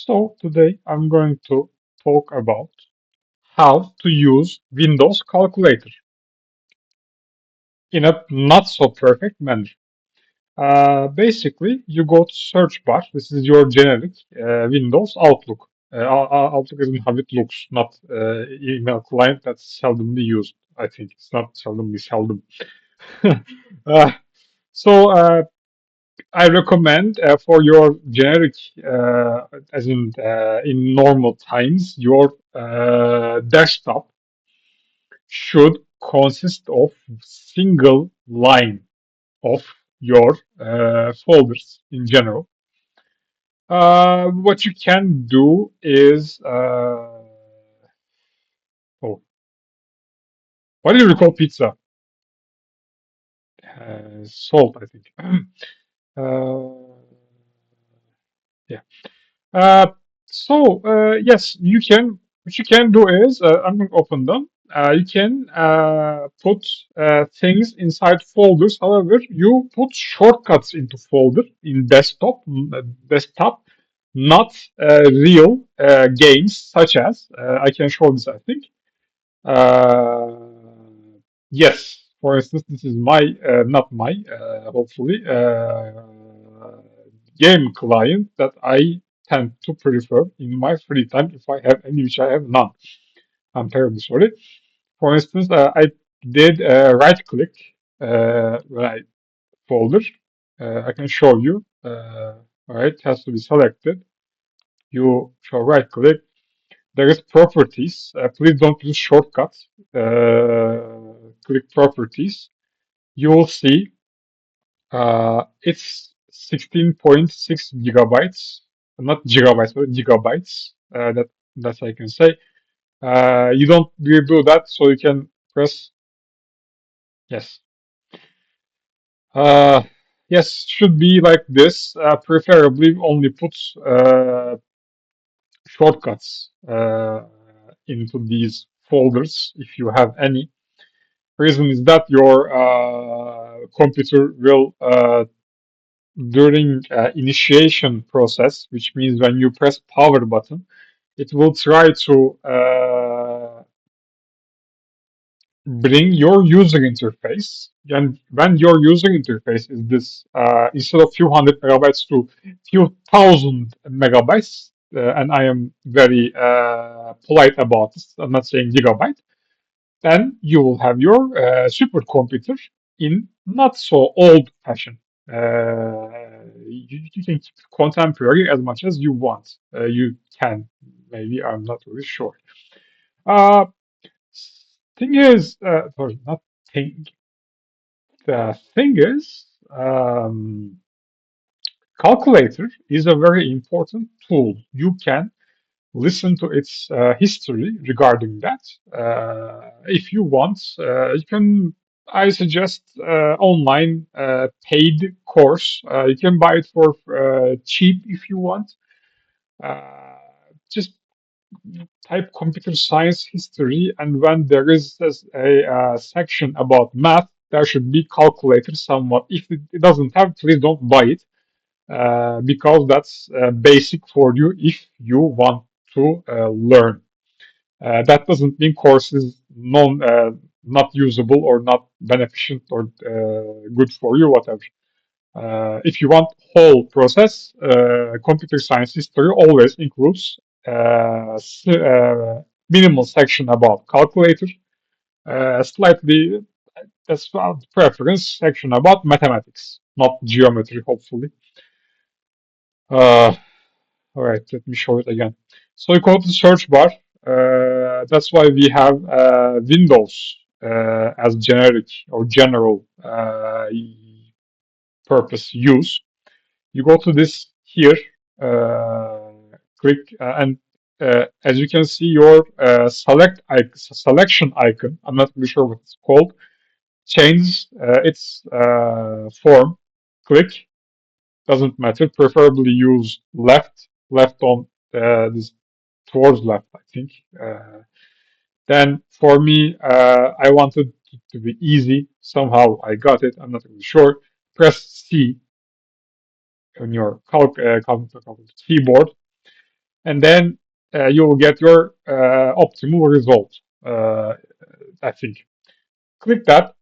So today I'm going to talk about how to use Windows Calculator in a not so perfect manner. Basically, you go to search bar. This is your generic Windows Outlook. Outlook isn't how it looks, not email client that's seldomly used. I think it's not seldomly seldom. uh, so I recommend for your generic, as in normal times, your desktop should consist of single line of your folders in general. What you can do is, oh, what do you call pizza? Salt, I think. uh, yeah. Uh, yes, you can. What you can do is, I'm going to open them. You can put things inside folders. However, you put shortcuts into folder in desktop, not real games such as I can show this. I think. Uh, yes. For instance, this is my not my hopefully game client that I tend to prefer in my free time if I have any, which I have none. I'm terribly sorry. For instance, I did right click when I folder. I can show you. All right, it has to be selected. You show right click. There is properties. Please don't use shortcuts. Click properties. You will see it's 16.6 gigabytes, not gigabytes, but gigabytes. That's I can say. You don't do that, so you can press yes. Uh, yes, should be like this. Preferably only put shortcuts into these folders if you have any. Reason is that your computer will during initiation process, which means when you press power button, it will try to bring your user interface. And when your user interface is this, instead of few hundred megabytes to few thousand megabytes, and I am very polite about this, I'm not saying gigabyte, then you will have your supercomputer in not so old fashion. You can keep it contemporary as much as you want. You can, maybe, I'm not really sure. Uh, thing is, sorry, not thing. The thing is, calculator is a very important tool. You can listen to its history regarding that. If you want, you can. I suggest online paid course. You can buy it for cheap if you want. Uh, just type computer science history, and when there is a section about math, there should be calculator somewhat. If it doesn't have, please don't buy it because that's basic for you if you want to learn. That doesn't mean course is not usable or not beneficent or good for you, whatever. If you want whole process, computer science history always includes minimal section about calculator, slightly that's preference section about mathematics, not geometry, hopefully. Uh, all right, let me show it again. So you go to the search bar. That's why we have Windows as generic or general purpose use. You go to this here, click, and as you can see, your selection icon. I'm not really sure what it's called. Change its form. Click. Doesn't matter. Preferably use left on this towards left, I think. Then for me, I wanted it to be easy. Somehow I got it. I'm not really sure. Press C on your keyboard. and then you will get your optimal result. I think. Click that.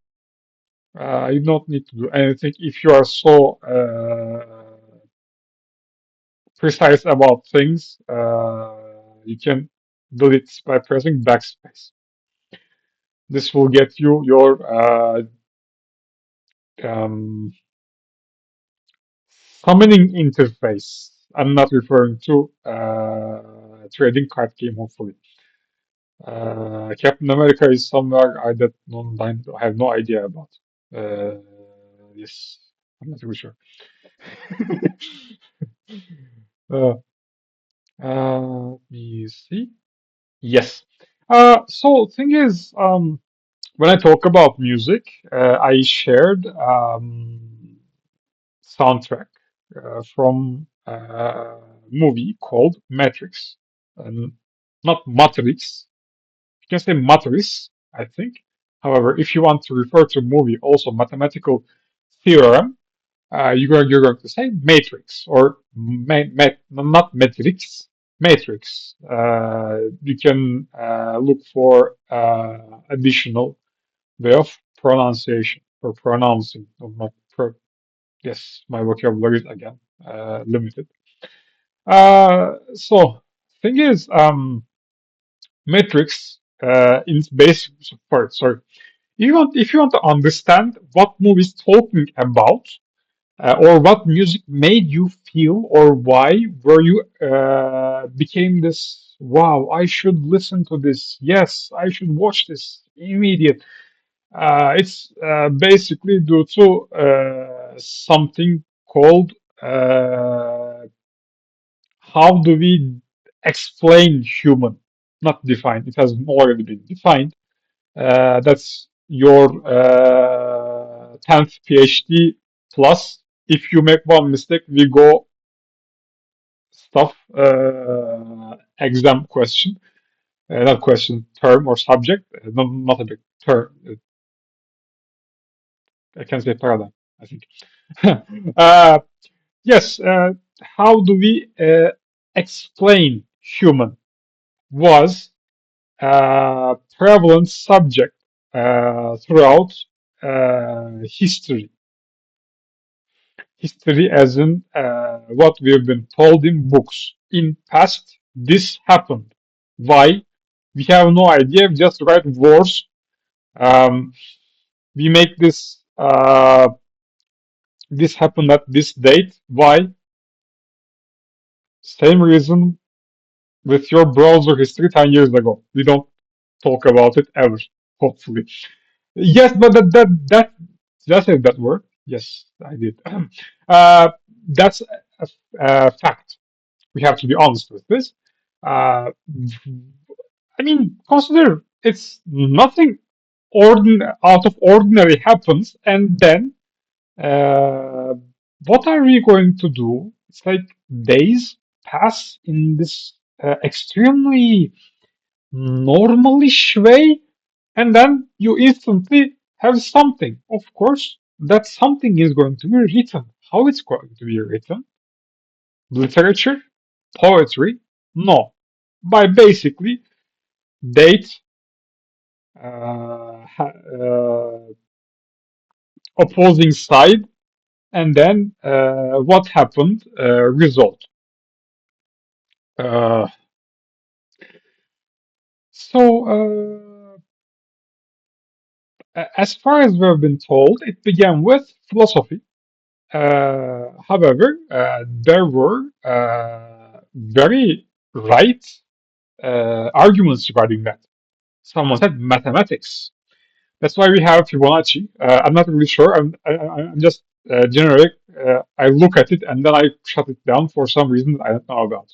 You don't need to do anything if you are so precise about things. You can do it by pressing backspace. This will get you your um, summoning interface. I'm not referring to trading card game, hopefully. Captain America is somewhere I that no, I have no idea about. Uh, yes, I'm not really sure. uh, Let me see. Yes. So thing is, when I talk about music, I shared soundtrack from a movie called Matrix. Um, Not Matrix. You can say Matrix, I think. However, if you want to refer to movie, also mathematical theorem, you're going to say matrix or not matrix, matrix. You can look for additional way of pronunciation or pronouncing. Or not yes, my vocabulary is again limited. So thing is, matrix in its basic part. Sorry, if you want to understand what movie is talking about, or what music made you feel, or why were you became this, wow, I should listen to this, yes, I should watch this immediate. It's basically due to something called how do we explain human, not define, it has already been defined. That's your 10th PhD plus. If you make one mistake, we go stuff exam question, not question, term or subject, not a big term. I can say paradigm, I think. uh, yes, how do we explain human was prevalent subject throughout history. History as in what we have been told in books. In past, this happened. Why? We have no idea. We just write wars. Um, we make this happened at this date. Why? Same reason with your browser history 10 years ago. We don't talk about it ever, hopefully. Yes, but that did I say that word? Yes, I did. Uh, that's a fact. We have to be honest with this. Uh, I mean, consider it's nothing out of ordinary happens, and then uh, what are we going to do? It's like days pass in this extremely normalish way, and then you instantly have something. Of course, that something is going to be written. How it's going to be written? Literature, poetry? No. By basically date, opposing side, and then what happened, result. Uh, so, as far as we've been told, it began with philosophy. However, there were very right arguments regarding that. Someone said mathematics. That's why we have Fibonacci. I'm not really sure. I'm just generic. I look at it and then I shut it down for some reason I don't know about.